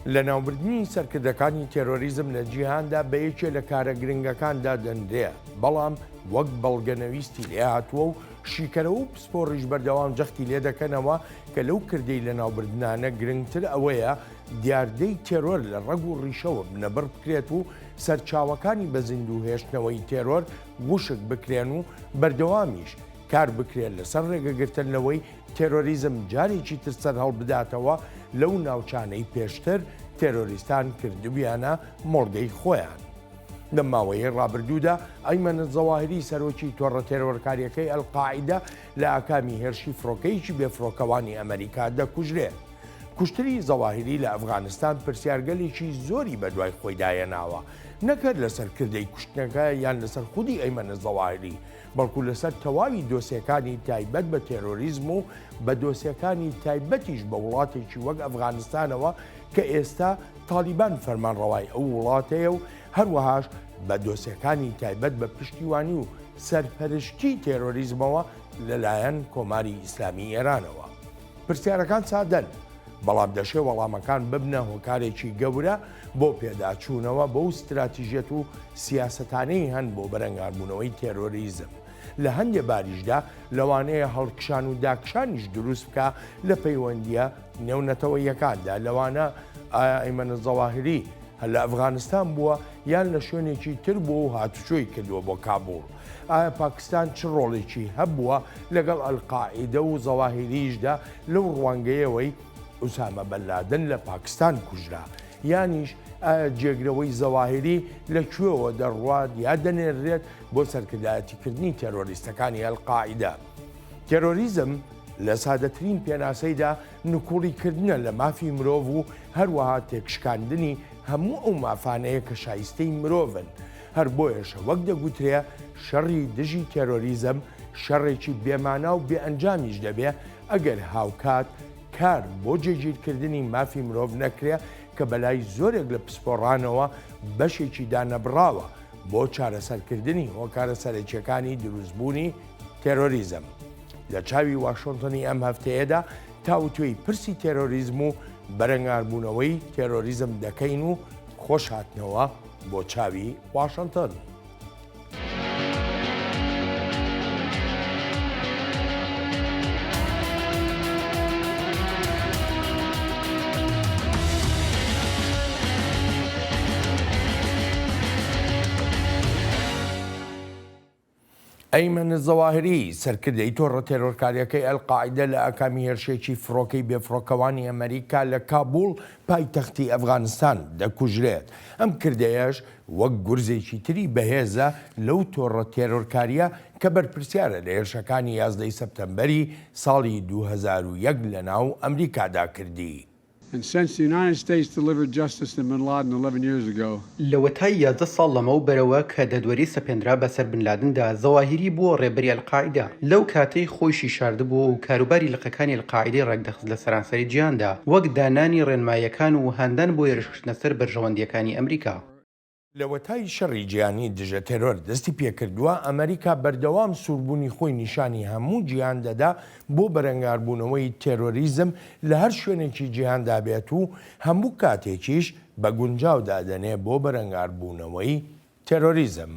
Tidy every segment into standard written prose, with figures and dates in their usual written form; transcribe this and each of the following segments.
لە ناوبردنی سەرکردەکانی تێرۆریزم لە جیهاندا بە یەکێ لە کارە گرنگەکاندا دەنرێ، بەڵام وەک بەڵگەنەویستی لێ هاتووە و شیکەرە و پسپۆڕیش بەردەوام جەختی لێ دەکەنەوە کە لەو کردەی لە ناوبردنانە گرنگتر ئەوەیە دیاردەی تێرۆر لە ڕەگ و ڕیشەوە بنەبڕ بکرێت و سەرچاوەکانی بە زیندوو هێشتنەوەی تێرۆر وشک بکرێن و بەردەوامیش کار بکرێت لەسەر ڕێگەگرتنەوەی تێرۆریزم جارێکی تر سەر هەڵبداتەوە لەو ناوچانەی پێشتر تێرۆریستان کردبیانە مۆڵگەی خۆیان. لە ماوەیە ڕابردوودا ئەیمەن زەواهری سەرۆکی تۆڕە تێرۆرکاریەکەی ئەلقاعیدە لە ئاکامی هێرشی فڕۆکەیەکی بێفڕۆکەوانی ئەمریکا دەکوژرێت. کوشتری زەواهری لە ئەفغانستان پرسیارگەلێکی زۆری بەدوای خۆی دایەناوە، نەکرد لەسەر کردەی کوشتنەکە یان لەسەر خودی ئەیمەن زەواهری، بەڵکو لەسەر تەواوی دۆسیەکانی تایبەت بە تێرۆریزم و بە دۆسیەکانی تایبەتیش بە وڵاتێکی وەک ئەفغانستانەوە کە ئێستا تالیبان فەرمانڕەوای ئەو وڵاتەیە و هەروەهاش بە دۆسیەکانی تایبەت بە پشتیوانی و سەرپەرشتی تێرۆریزمەوە لەلایەن کۆماری ئیسلامی ئێرانەوە. پرسیارەکان سادەن، بەڵام دەشێ وەڵامەکان ببنە هۆکارێکی گەورە بۆ پێداچوونەوە بەو استراتیژێت و سیاسەتانەی هەن بۆ بەرەنگاربوونەوەی تێرۆریزم. لە هەندێک باریشدا لەوانەیە هەڵکشان و داکشانیش دروست بکە لە پەیوەندیە نێونەتەوەیەکاندا. لەوانە ئایا ئەیمەن زەواهری هەل لە ئەفغانستان بووە یان لە شوێنێکی تر بووە و هاتوچۆی کردووە بۆ کابوڵ؟ ئایا پاکستان چ ڕۆڵێکی هەبووە لەگەڵ ئەلقاعیدە و زەواهریشدا لەو ڕوانگەیەوەی ئوسامە بەنلادن لە پاکستان کوژرا؟ یانیش ئایا جێگرەوەی زەواهری لەکوێوە دەڕوات یا دەنێرێت بۆ سەرکردایەتیکردنی تێرۆریستەکانی ئەلقاعیدە؟ تێرۆریزم لە سادەترین پێناسەیدا نکوڵیکردنە لە مافی مرۆڤ و هەروەها تێکشکاندنی هەموو ئەو مافانەیە کە شایستەی مرۆڤن. هەر بۆیەشە وەک دەگوترێ شەڕی دژی تێرۆریزم شەڕێکی بێمانە و بێئەنجامیش دەبێ ئەگەر هاوکات کار بۆ جێگیرکردنی مافی مرۆڤ نەکرێ کە بەلای زۆرێک لە پسپۆڕانەوە بەشێکی دانەبراوە بۆ چارەسەرکردنی هۆکارە سەرەکیەکانی دروستبوونی تێرۆریزم. لە چاوی واشنتنی ئەم هەفتەیەدا تاوتوێی پرسی تێرۆریزم و بەرەنگاربوونەوەی تێرۆریزم دەکەین و خۆش هاتنەوە بۆ چاوی واشنتن. ئەیمەن زەواهری سەرکردەی تۆڕە تێرۆرکاریەکەی ئەلقاعیدە لە ئاکامی هێرشێکی فڕۆکەی بێفڕۆکەوانی ئەمریکا لە کابوڵ پایتەختی ئەفغانستان دەکوژرێت. ئەم کردەیەش وەک گورزێکی تری بەهێزە لەو تۆڕە تێرۆرکاریە کە بەرپرسیارە لە هێرشەکانی 11 سەپتەمبەری ساڵی 2001 لە ناو ئەمریکادا کردی. And since the United States delivered justice to bin Laden 11 years ago, لەوەتای 11 ساڵ لەمەو بەرەوە کە دەدوەری سەپێنرا بەسەر بن لادندا زەواهری بووە ڕێبەری ئەلقاعیدە. لەو کاتەی خۆیشی شاردبووە و کاروباری لقەکانی ئەلقاعیدەی ڕێکدەخست لە سەرانسەری جیهاندا وەک دانانی ڕێنماییەکان و هەندان بۆ هێرشکردنە سەر بەرژەوەندیەکانی ئەمریکا. لەوەتای شەڕی جیهانی دژە تێرۆر دەستی پێکردووە ئەمریکا بەردەوام سووربوونی خۆی نیشانی هەموو جیهان دەدا بۆ بەرەنگاربوونەوەی تێرۆریزم لە هەر شوێنێکی جیهاندا بێت و هەموو کاتێکیش بە گونجاو دادەنێ بۆ بەرەنگاربوونەوەی تێرۆریزم.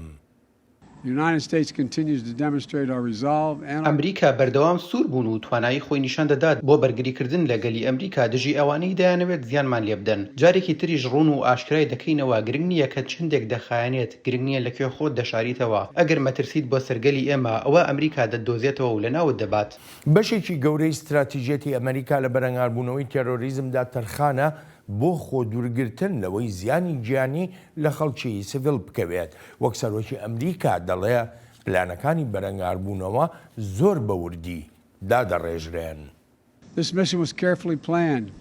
ئەمریکا بەردەوام سوور بوون و توانایی خۆی نیشان دەدات بۆ بەرگریکردن لە گەلی ئەمریکا دژی ئەوانەی دەیانەوێت زیانمان لێ بدەن. جارێکی تریش ڕوون و ئاشکرای دەکەینەوە گرنگ نییە کە چندێک دەخایەنێت، گرنگ نییە لەکوێ خۆت دەشاریتەوە. ئەگەر مەترسیت بۆ سەرگەلی ئێمە ئەوە ئەمریکا دەدۆزێتەوە و لەناوت دەبات. بەشێکی گەورەی استراتیژێتی ئەمریکا لە بەرەنگاربوونەوەی تێرۆریزمدا تەرخانە بۆ خۆ دوورگرتن لەوەی زیانی گیانی لە خەڵکی سیڤیل بکەوێت. وەک سەرۆکی ئەمریکا دەڵێ پلانەکانی بەرەنگاربوونەوە زۆر بەوردی دادەڕێژرێن.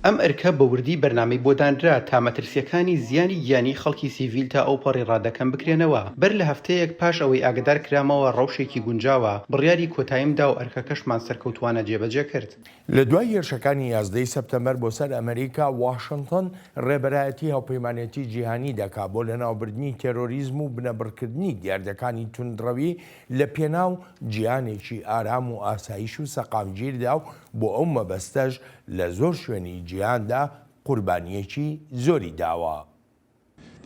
ئەم ئەرکە بەوردی بەرنامەی بۆ دانرا تا مەترسیەکانی زیانی گیانی خەڵکی سیڤیل تا ئەو پەڕی ڕادەکەم بکرێنەوە. بەر لە هەفتەیەک پاش ئەوەی ئاگدار کرامەوە ڕەوشێکی گونجاوە بڕیاری کۆتاییمدا و ئەرکەکەشمان سەرکەوتوانە جێبەجێ کرد. لە دوای هێرشەکانی 11 سەپتەمبەر بۆ سەر ئەمریکا واشنتن ڕێبەرایەتی هاوپەیمانێتی جیهانی دەکا بۆ لەناوبردنی تێرۆریزم و بنەبڕکردنی دیاردەکانی توندڕەوی لە پێناو جیهانێکی ئارام و ئاسایش و سەقامگیردا و بۆ ئەو مەبەستەش لە زۆر شوێنی جیهاندا قوربانیەکی زۆری داوە.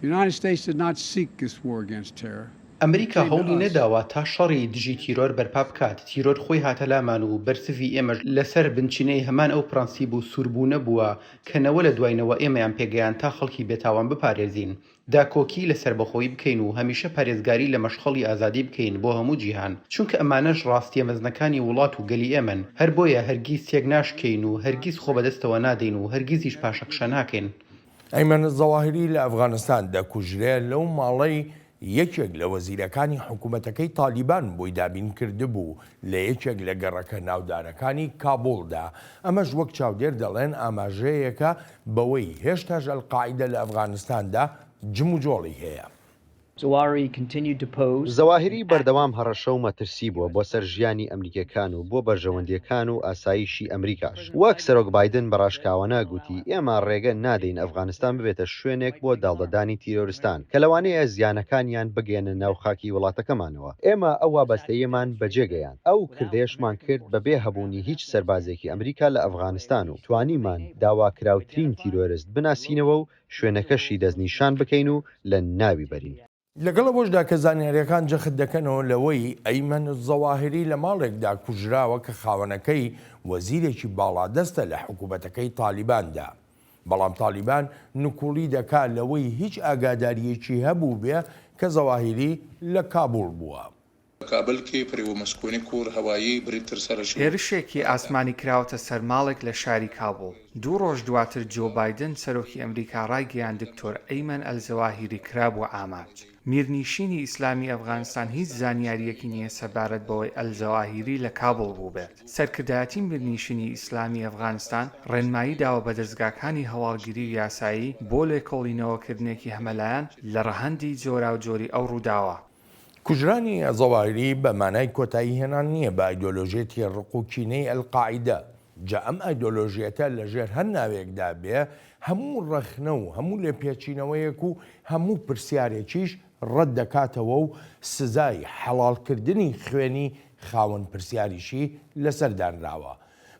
The United States did not seek this war against terror. ئەمریکا هەوڵی نەداوە تا شەڕی دژی تیرۆر بەرپا بکات. تیرۆر خۆی هاتە لامان و بەرسفی ئێمەش لەسەر بنچینەی هەمان ئەو پرەنسیب و سووربوونە بووە کە نەوە لە دوایینەوە ئێمەیان پێگەیان تا خەڵکی بێتاوان بپارێزین، داکۆکی لەسەر بەخۆی بکەین و هەمیشە پارێزگاری لە مەشخەڵی ئازادی بکەین بۆ هەموو جیهان، چونکە ئەمانەش ڕاستیە مەزنەکانی وڵات و گەلی ئێمەن. هەر بۆیە هەرگیز تێک ناشکەین و هەرگیز خۆ بەدەستەوە نادەین و هەرگیزیش پاشەقشە ناکەین. ئەیمەن زەواهری لە ئەفغانستان دەکوژرێ لەو ماڵەی یەکێک لە وەزیرەکانی حکوومەتەکەی تالیبان بۆی دابین کرده بوو لە یەکێک لە گەڕەکە ناودارەکانی کابوڵدا. ئەمەش وەک چاودێر دەڵێن ئاماژەیەکە بەوەی هێشتاش ئەلقاعیدە لە ئەفغانستاندا جم و جۆڵی هەیە. زەواهری بەردەوام هەڕەشە و مەترسی بووە بۆ سەر ژیانی ئەمریکەکان و بۆ بەرژەوەندیەکان و ئاسایشی ئەمریکاش. وەک سەرۆک بایدن بەڕاشکاوانە گوتی ئێمە ڕێگە نادەین ئەفغانستان ببێتە شوێنێک بۆ داڵدەدانی تیرۆریستان کە لەوانەیە زیانەکانیان بگەێنە ناو خاکی وڵاتەکەمانەوە. ئێمە ئەو وابەستەیەمان بەجێگەیان ئەو کردێشمان کرد بەبێ هەبوونی هیچ سەربازێکی ئەمریکا لە ئەفغانستان و توانیمان داواکراوترین تیرۆریست بناسینەوە و شوێنەکەشی دەستنیشان بکەین و لە ناوی بەرین. لەگەڵ ئەوەشدا کە زانیاریەکان جەخت دەکەنەوە لەوەی ئەیمەن زەواهری لە ماڵێکدا کوژراوە کە خاوەنەکەی وەزیرێکی باڵادەستە لە حکوومەتەکەی تالیباندا. بەڵام تالیبان نکوڵی دەکات لەوەی هیچ ئاگاداریەکی هەبوو بێ کە زەواهری لە کابوڵ بووە. کابلکی پریومەسکۆنی کوور هەوایی بریتر سەرش هێرشێکی ئاسمانی کراوەتە سەر ماڵێک لە شاری کابوڵ. 2 ڕۆژ دواتر جۆ بایدن سەرۆکی ئەمریکا ڕایگەیان دکتۆر ئەیمەن ئەلزەواهیری کرابووە ئاماج. میرنیشینی ئیسلامی ئەفغانستان هیچ زانیاریەکی نییە سەبارەت بەوەی ئەلزەواهیری لە کابوڵ بوو بێت. سەرکردایەتی میرنیشینی ئیسلامی ئەفغانستان ڕێنمایی داوە بە دەستگاکانی هەواڵگیری و یاسایی بۆ لێکۆڵینەوەکردنێکی هەمەلایەن لە ڕەهەندی جۆرا و جۆری ئەو ڕووداوە. کوژرانی زەواهری بە مانای کۆتایی هێنان نییە بە ئایدۆلۆژیەتی ڕقوکینەی ئەلقاعیدە. جا ئەم ئایدۆلۆژیەتە لەژێر هەر ناوێکدا بێ هەموو ڕەخنە و هەموو لێپێچینەوەیەک و هەموو پرسیارێکیش ڕەت دەکاتەوە و سزای حەڵالکردنی خوێنی خاوەن پرسیاریشی لەسەردانراوە.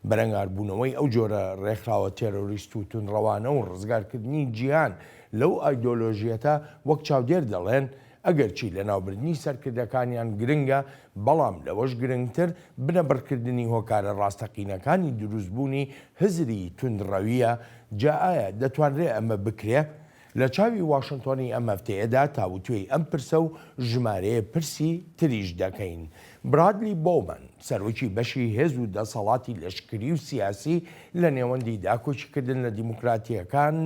بەرەنگاربوونەوەی ئەو جۆرە ڕێکخراوە تێرۆریست و تونڕەوانە و ڕزگارکردنی جیهان لەو ئایدۆلۆژیەتە وەک چاودێر دەڵێن ئەگەرچی لە ناوبردنی سەرکردەکانیان گرنگە، بەڵام لەوەش گرنگتر بنەبڕکردنی هۆکارە ڕاستەقینەکانی دروستبوونی هزری توندڕەویە. جا ئایا دەتوانرێ ئەمە بکرێ؟ لە چاوی واشنتۆنی ئەم هەفتەیەدا تاوتوێی ئەم پرسە و ژمارەیە پرسی تریش دەکەین. برادلی بۆمن سەرۆکی بەشی هێز و دەسەڵاتی لەشکری و سیاسی لە نێوەندی داکۆچیکردن لە دیموکراتیەکان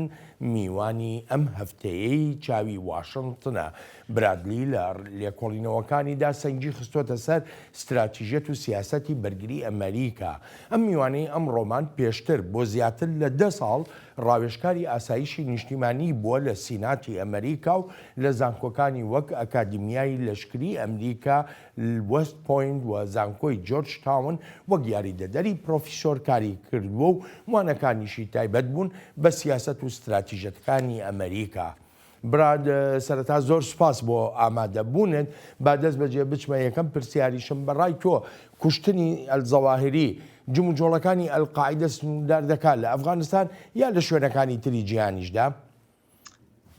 میوانی ئەم هەفتەیەی چاوی واشنتنە. برادلی لە لێکۆڵینەوەکانیدا سەنگی خستۆتە سەر استراتیژیەت و سیاسەتی بەرگری ئەمریکا. ئەم میوانەی ئەم ڕۆمان پێشتر بۆ زیاتر لە 10 ساڵ ڕاوێژکاری ئاسایشی نیشتیمانی بووە لە سیناتی ئەمریکا و لە زانکۆکانی وەک ئەکادمیای لەشکری ئەمریکا، وەست پۆینت و زانکۆی جۆرج تاون وەک یاریدەدەری پرۆفیسۆر کاری کردووە و وانەکانیشی تایبەت بوون بە سیاسەت و استراتیژەتەکانی ئەمریکا. براد سەرەتا زۆر سوپاس بۆ ئامادەبوونت. با دەست بەجێ بچمە یەکەم پرسیاریشم بەڕای تۆ کوشتنی ئەلزەواهری جم و جۆڵەکانی ئەلقاعیدە سنوردار دەکات لە ئەفغانستان یا لە شوێنەکانی تری جیهانیشدا؟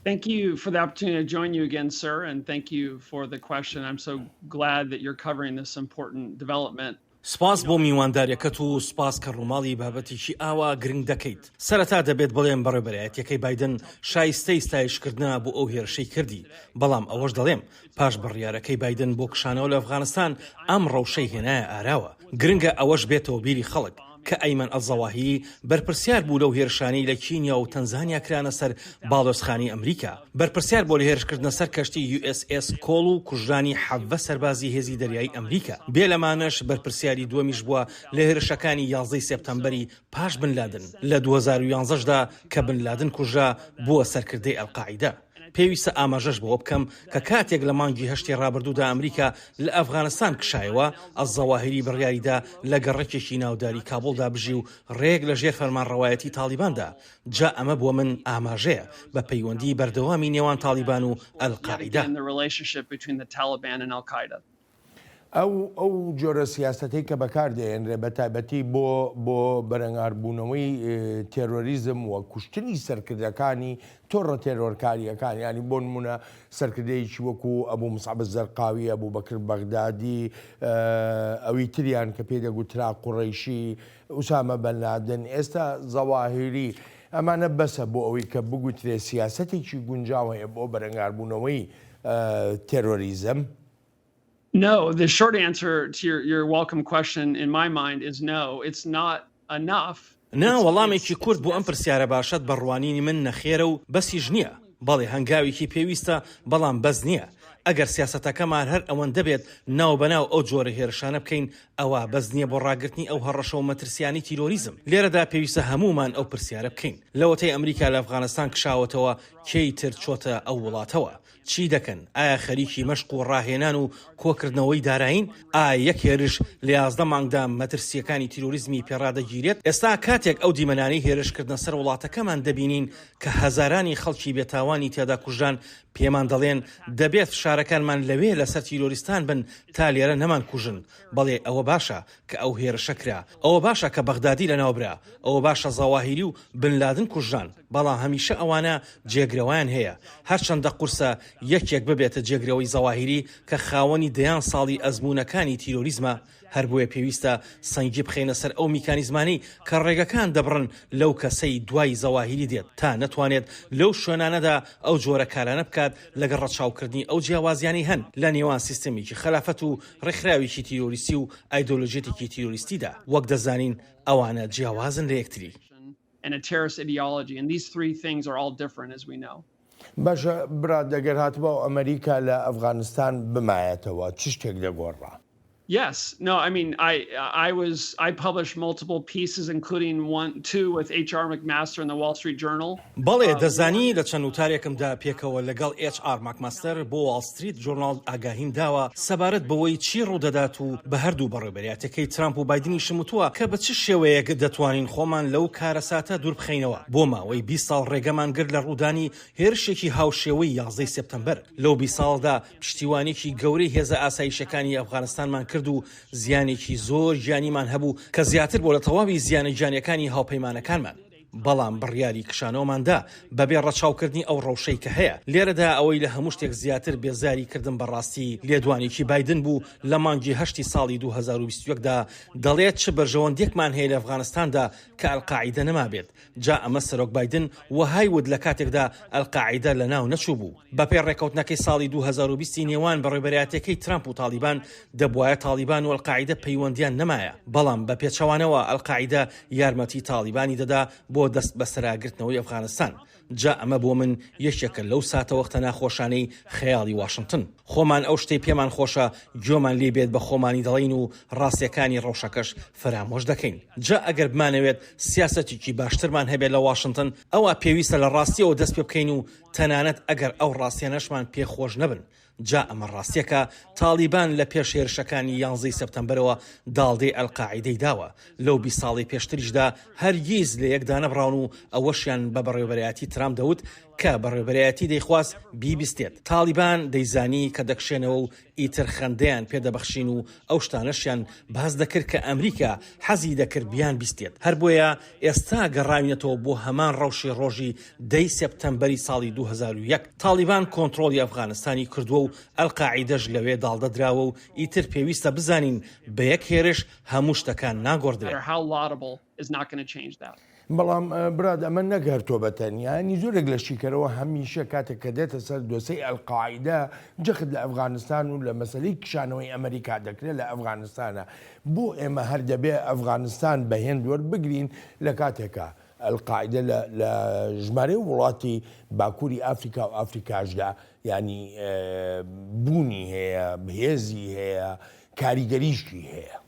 Thank you for the opportunity to join you again, sir, and thank you for the question. I'm so glad that you're covering this important development. سپاس بۆ میوانداریەکەت و سپاس کە ڕووماڵی بابەتێکی ئاوا گرنگ دەکەیت. سەرەتا دەبێت بڵێم بەڕێبەرایەتیەکەی بایدن شایستەی ستایشکردنە بۆ ئەو هێرشەی کردی. بەڵام ئەوەش دەڵێم پاش بڕیارەکەی بایدن بۆ کشانەوە لە ئەفغانستان ئەم ڕەوشەی هێنایە ئاراوە. گرنگە ئەوەش بێتەوە بیری خەڵک کە ئەیمەن ئەلزەواهیری بەرپرسیار بوو لەو هێرشانەی لە کینیا و تەنزانیا کرانە سەر باڵۆزخانی ئەمریکا. بەرپرسیار بۆ لە هێرشکردنە سەر کەشتی USS کۆڵ و کوژرانی 17 سەربازی هێزی دەریایی ئەمریکا. بێ لەمانەش بەرپرسیاری دووەمیش بووە لە هێرشەکانی 11 سێپتەمبەری پاش بنلادن لە 2011دا کە بنلادن کوژرا بووە سەرکردەی ئەلقاعیدە. پێویستە ئاماژەش بۆ بکەم کە کاتێک لە مانگی هەشتی ڕابردوودا ئەمریکا لە ئەفغانستان کشایەوە ئەلزەواهیری بڕیاریدا لە گەڕێکێکی ناوداری کابوڵدا بژی و ڕێک لە ژێر فەرمانڕەوایەتی تالیباندا. جا ئەمە بۆ من ئاماژەیە بە پەیوەندی بەردەوامی نێوان تالیبان و ئەلقاعیدە. ئەو جۆرە سیاستەی کە بەکاردێنرێ بە تایبەتی بۆ بەرەنگاربوونەوەی تێرۆریزم و کوشتنی سەرکردەکانی تۆڕە تێرۆرکاریەکان، ینی بۆ نمونە سەرکردەیەکی وەکو ئەبوو مصعب زەرقاوی، ئەبوو بەکر بەغدادی، ئەوی تریان کە پێدەگوترا قوڕەیشی، ئوسامە بەنلادن، ئێستا زەواهیری، ئەمانە بەسە بۆ ئەوەی کە بگوترێ سیاسەتێکی گونجاوەیە بۆ بەرەنگاربوونەوەی تێرۆریزم. No, the short answer to your welcome question in my mind is no, it's not enough. نا وەڵامێکی کورد بۆ ئەم پرسیارە باشەت بەڕوانینی من نەخێرە و بەسیژ نییە، بەڵێ هەنگاوێکی پێویستە بەڵام بەس نییە. ئەگەر سیاسەتەکەمان هەر ئەوەندە بێت ناو بەناو ئەو جۆرە هێرشانە بکەین، ئەوە بەس نییە بۆ ڕاگررتنی ئەو هەڕەشە و مەترسیانی تیرۆریزم. لێرەدا پێویستە هەمومان ئەو پرسیارە بکەین. لەوەتەی ئەمریکا لە ئەفغانستان کشاوەتەوە کەی تر چۆتە ئەو وڵاتەوە؟ چی دەکەن؟ ئایا خەریکی مەشق و ڕاهێنان و کۆکردنەوەی دارایین؟ ئایا یەک هێرش لە 11 مانگدا مەترسیەکانی تیرۆریزمی پێڕادەگیرێت؟ ئێستا کاتێک ئەو دیمەنانەی هێرشکردنە سەر وڵاتەکەمان دەبینین کە هەزارانی خەڵکی بێتاوانی تێدا کوژان، پێمان دەڵێن دەبێت فشارەکانمان لەوێ لەسەر تیرۆریستان بن تا لێرە نەمان کوژن. بەڵێ ئەوە باشە کە ئەو هێرشەکرا، ئەوە باشە کە بەغدادی لەناوبرا، ئەوە باشە زەواهیری و بنلادن کوژان. بەڵام هەمیشە ئەوانە جێگرەوەیان هەیە، هەرچەندە قورسە یەکێک ببێتە جێگرەوەی زەواهیری کە خاوەنی دەیان ساڵی ئەزمونەکانی تیرۆریزمە. هەر بۆیە پێویستە سەنگی بخێنە سەر ئەو میکانیزمانی کە ڕێگەکان دەبڕن لەو کەسەی دوای زەواهیری دێت تا نەتوانێت لەو شوێنانەدا ئەو جۆرە کارانە بکات لەگەڵ ڕەچاوکردنی ئەو جیاوازیانی هەن لە نێوان سیستەمێکی خلافەت و ڕێکخراوێکی تیرۆریستی و ئایدۆلۆژیەتێکی تیرۆریستیدا. وەک دەزانین ئەوانە جیاوازن لە یەکتری. And a terrorist ideology, and these three things are all different, as we know. باشە برا دەگەر هاتبەوە ئەمریکا لە ئەفغانستان بمایەتەوە چ شتێک دەگۆڕا؟ Yes. No, I mean, I published multiple pieces, including two with H.R. McMaster in the Wall Street Journal. بەڵێ دەزانی لە چەند وتارێکمدا پێکەوە لەگەڵ H.R. McMaster بۆ Wall Street Journal ئاگاهیم داوە سەبارەت بەوەی چی ڕوودەدات و بە هەردوو بەڕێوەبەریاتەکەی ترامپ و بایدنی شموتووە کە بە چ شێوەیەک دەتوانین خۆمان لەو کارەساتە دوور بخەینەوە. بۆ ماوەی 20 ساڵ ڕێگەمان گرت لە ڕوودانی هێرشێکی هاوشێوەی 11 سپتەمبەر. لەو 20 ساڵدا پشتیوانێکی گەورەی هێزە ئاسایشەکانی ئەفغانستانمان کرد و زیانێکی زۆر ژیانیمان هەبوو کە زیاتر بۆ لە تەواوی زیانە گیانەکانی هاوپەیمانەکانمان. بەڵام بڕیاری کشانەوەماندا بەبێ ڕەچاوکردنی ئەو ڕەوشەی کە هەیە. لێرەدا ئەوەی لە هەموو شتێک زیاتر بێزاری کردن بەڕاستی لێدوانێکی بایدن بوو لە مانگی 8 ساڵی 2021دا دەڵێت چ بەرژەوەندێکمان هەیە لە ئەفغانستاندا کە ئەلقاعیدە نەما بێت. جا ئەمە سەرۆک بایدن وهایود لە کاتێکدا ئەلقاعیدە لە ناو نەچوو بوو. بەپێ ڕێکەوتنەکەی ساڵی 2020 نێوان بەڕێوەبەریاتەکەی ترامپ و تالیبان دەبوایە تالیبان و ئەلقاعیدە پەیوەندیان نەمایە. بەڵام بە پێچەوانەوە ئەلقاعیدە یارمەتی تالیبانی دەدا بۆ دەست بەسەراگرتنەوەی ئەفغانستان. جا ئەمە بۆ من یەکێکە لەو ساتە وەختە ناخۆشانەی خەیاڵی واشنگتن. خۆمان ئەو شتەی پێمان خۆشە گوێمان لێ بێت بە خۆمانی دەڵین و ڕاستیەکانی ڕەوشەکەش فرامۆش دەکەین. جا ئەگەر بمانەوێت سیاسەتێکی باشترمان هەبێت لە واشنگتن ئەوە پێویستە لە ڕاستیەوە دەست پێ بکەین و تەنانەت ئەگەر ئەو ڕاستیانەشمان پێخۆش نەبن. جا ئەمە ڕاستیەکە تالیبان لە پێش هێرشەکانی 11 سپتەمبەرەوە داڵدەی ئەلقاعیدەی داوە. لەو 20 ساڵی پێشتریشدا هەرگیز لە یەکدا نەبڕاون و ئەوەشیان بە بەڕێوەبەریاتی ترامپ دەوت کە بەڕێوەبەریاتی دەیخواست بیبیستێت. تالیبان دەیزانی کە دەکشێنەوە و ئیتر خەندەیان پێدەبەخشین و ئەو شتانەشیان باز دەکرد کە ئەمریکا حەزی دەکرد بیان بیستێت. هەر بۆیە ئێستا گەڕاوینەتەوە بۆ هەمان ڕەوشی ڕۆژی 10 سپتەمبەری ساڵی 2001 تالیبان کۆنتڕۆلی ئەفغانستانی کردووە و ئەلقاعیدەش لەوێ داڵدەدراوە و ئیتر پێویستە بزانین بە یەک هێرش هەموو شتەکان ناگۆڕدرێت. بەڵام براد ئەمە نەگەرتۆ بەتەنیانی زۆرێک لە شیکەرەوە هەمیشە کاتێک کە دێتە سەر دۆسەی ئەلقاعیدە جەخت لە ئەفغانستان و لە مەسەلەی کشانەوەی ئەمریکا دەکرێت لە ئەفغانستانە. بۆ ئێمە هەر دەبێ ئەفغانستان بە هێند وەربگرین لە کاتێکە ئەلقاعیدە لە ژمارە وڵاتی باکووری ئافریکا و ئافریکاشدا ینی بوونی هەیە، هێزی هەیە، کاریگەریشی هەیە.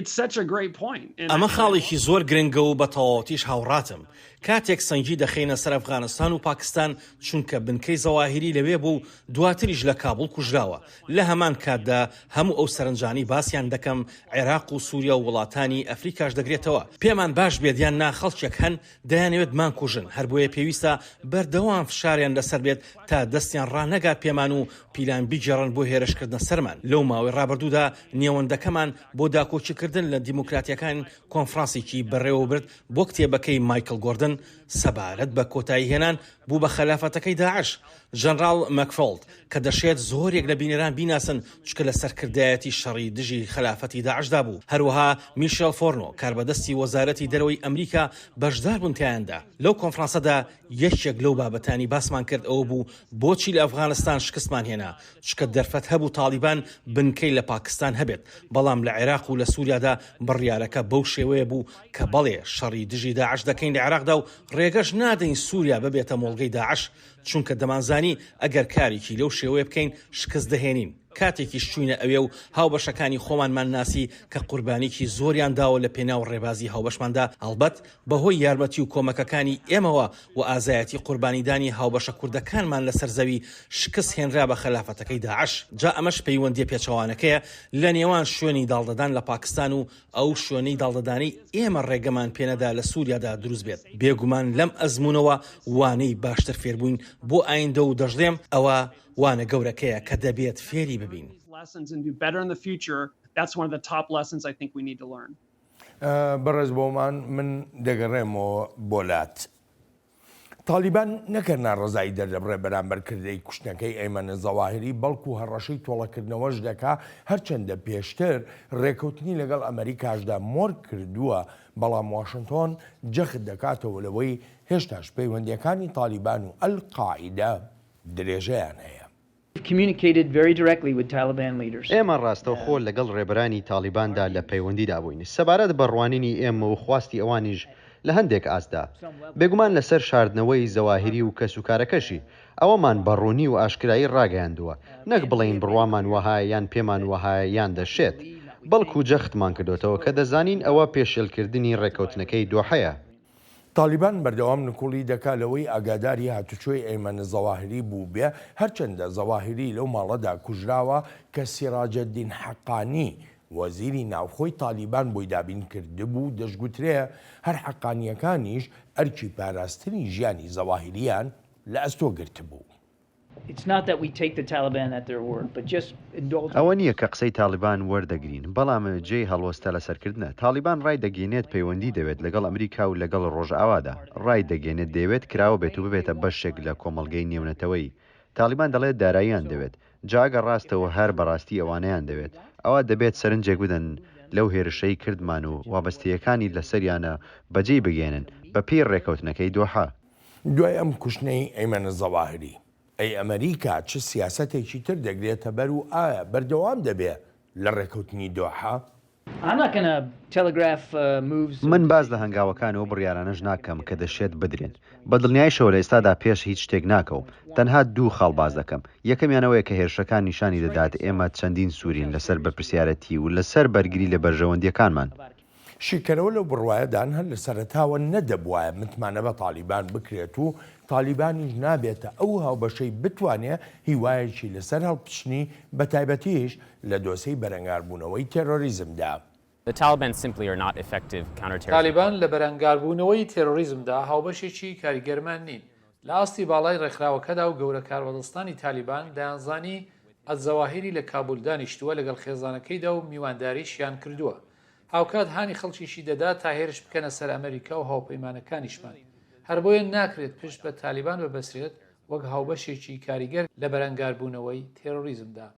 It's such a great point. ئەمە خاڵێکی زۆر گرنگە و بە تەواوەتیش هاوڕاتم کاتێک سەنگی دەخینە سەر ئەفغانستان و پاکستان چونکە بنکەی زەواهری لەوێ بوو و دواتریش لە کابڵ کوژراوە. لە هەمان کاتدا هەموو ئەو سەرنجانی باسییان دەکەم عێراق و سووریا و وڵاتانی ئەفریکاش دەگرێتەوە. پێمان باش بێدیان نا خەڵکێک هەن دەیانەوێت مان کوژن، هەر بۆیە پێویستە بەردەوام فشاریان لەسەر بێت تا دەستیان ڕانەگات پێمان و پیلان بیجێڕن بۆ هێرشکردنە سەرمان. لەو ماوەی ڕابردوودا نێوەندەکەمان بۆ داکۆچیکردن لە دیموکراتیەکان کۆنفرانسێکی بەڕێوە برد بۆ کتێبەکەی مایکل گۆردن سەبارەت بە کۆتایی هێنان بوو بە خەلافەتەکەی داعش. ژەنراڵ مەکفۆڵد کە دەشێت زۆرێک لە بینەران بیناسن چکە لە سەرکردایەتی شەڕی دژی خەلافەتی داعشدا بوو. هەروەها میشێل فۆرنۆ کاربەدەستی وەزارەتی دەرەوەی ئەمریکا بەشدار بوون تیاندا. لەو کۆنفرانسەدا یەکێک لەو بابەتانی باسمان کرد ئەوە بوو بۆچی لە ئەفغانستان شکستمان هێنا، چکە دەرفەت هەبوو تالیبان بنکەی لە پاکستان هەبێت، بەڵام لە عێراق و لە سووریادا بڕیارەکە بەو شێوەیە بوو کە بەڵێ شەڕی دژی داعش دەکەین لە عێراقدا و ڕێگەش نادەین سووریا ببێتە مۆڵگەی داعش، چونکە دەمانزانی ئەگەر کارێکی لەو شێوەیە بکەین شکست دەهێنین. کاتێکی شوینە ئەوێ و هاوبەشەکانی خۆمانمان ناسی کە قوربانیکی زۆریان داوە لە پێناو ڕێبازی هاوبەشماندا، هەڵبەت بەهۆی یارمەتی و کۆمەکەکانی ئێمەوە و ئازایەتی قوربانیدانی هاوبەشە کوردەکانمان لەسەر زەوی شکست هێنرا بە خەلافەتەکەی داعش. جا ئەمەش پەیوەندی پێچەوانەکەیە لە نێوان شوێنی داڵدەدان لە پاکستان و ئەو شوێنەی داڵدەدانی ئێمە ڕێگەمان پێنەدا لە سووریادا دروست بێت. بێگومان لەم ئەزمونەوە وانەی باشتر فێربووین بۆ ئایندە و دەژڵێم ئەوە وانە گەورەکەیە کە دەبێت فێری ببین. بەڕێز بۆمان من دەگەڕێمەوە بۆلات. تالیبان نەکردنا ڕزایی دەردەبڕێ بەرامبەرکردەی کوشتنەکەی ئەیمەنە زەواهری، بەڵکو هەڕەشەی تۆڵەکردنەوەش دەکا هەرچەندە پێشتر ڕێکەوتنی لەگەڵ ئەمریکاشدا مۆر کردووە، بەڵام واشنتۆن جەخت دەکاتەوە لەوەی هێشتاش پەیوەندیەکانی تالیبان و ئەل-قاعیدە درێژەیان هەیە. ئێمە ڕاستەوخۆ لەگەڵ ڕێبەرانی تالیباندا لە پەیوەندیدا بووین سەبارەت بە ڕوانینی ئێمە و خواستی ئەوانیش لە هەندێک ئاسدا، بێگومان لەسەر شاردنەوەی زەواهری و کەسوکارەکەشی ئەوەمان بەڕوونی و ئاشکرایی ڕاگەیاندووە، نەک بڵین بڕوامان وەهایە یان پێمان وەهایە یان دەشێت، بەڵکو جەختمان کردوتەوە کە دەزانین ئەوە پێشێلکردنی ڕێکەوتنەکەی دۆحەیە. تالیبان بەردەوام نکوڵی دەکا لەوەی ئاگاداری هاتوچۆی ئەیمەنە زەواهری بوو بێ، هەرچەندە زەواهری لەو ماڵەدا کوژراوە کە سیراجەدین حەقانی وەزیری ناوخۆی تالیبان بۆی دابین کردبوو دەشگوترێ هەر حەقانیەکانیش ئەرکی پاراستنی ژیانی زەواهریان لە ئەستۆ گرتبوو. ئەوە نییە کە قسەی تالیبان وەردەگرین، بەڵام جێی هەڵوەستە لەسەرکردنە. تالیبان ڕای دەگەێنێت پەیوەندی دەوێت لەگەڵ ئەمریکا و لەگەڵ ڕۆژئاوادا، ڕای دەگەێنێت دەوێت کراوە بێت و ببێتە بەشێک لە کۆمەڵگەی نێونەتەوەی. تالیبان دەڵێت داراییان دەوێت، جاگە ڕاستەوە هەر بەڕاستی ئەوانەیان دەوێت، ئەوە دەبێت سەرنجێک بدەن لەو هێرشەی کردمان و وابەستیەکانی لەسەریانە بەجێ بگێنن بە پێی ڕێکەوتنەکەی دۆحە. دوای ئەم کوشتنەی ئەیمەنە زەواهری ئەی ئەمریکا چ سیاسەتێکی تر دەگرێتە بەر و ئایا بەردەوام دەبێت لە ڕێکەوتنی دۆحە؟ من باز لە هەنگاوەکانەوە بڕیارانەش ناکەم کە دەشێت بدرێن. بە دڵنیایشەوە لە ئێستادا پێش هیچ شتێک ناکەوم، تەنها دوو خاڵ باز دەکەم. یەکەمیانەوەیە کە هێرشەکان نیشانی دەدات ئێمە چەندین سوورین لەسەر بەرپرسیارەتی و لەسەر بەرگری لە بەرژەوەندیەکانمان. شیکەرەوە لەو بڕواایەدان هەر لە سەرەتاوە نەدەبوایە متمانە بە تالیبان بکرێت و تالیبانیش نابێتە ئەو هاوبەشەی بتوانێت هیوایەکی لەسەر هەڵبچنی بە تایبەتیش لە دۆسەی بەرەنگاربوونەوەی تێرۆریزمدا. تالیبان لە بەرەنگاربوونەوەی تێرۆریزمدا هاوبەشێکی کاریگەرمان نین. لە ئاستی باڵای ڕێکخراوەکەدا و گەورە کاروەدەستانی تالیبان دەیانزانی ئەزەواهری لە کابول دانیشتووە لەگەڵ خێزانەکەیدا و میوانداریشیان کردووە. هاوکات هانی خەڵکیشی دەدا تا هێرش بکەنە سەر ئەمریکا و هاوپەیمانەکانیشمان. هەر بۆیە ناکرێت پشت بە تالیبان ببەسرێت وەک هاوبەشێکی کاریگەر لە بەرەنگاربوونەوەی تێرۆریزمدا.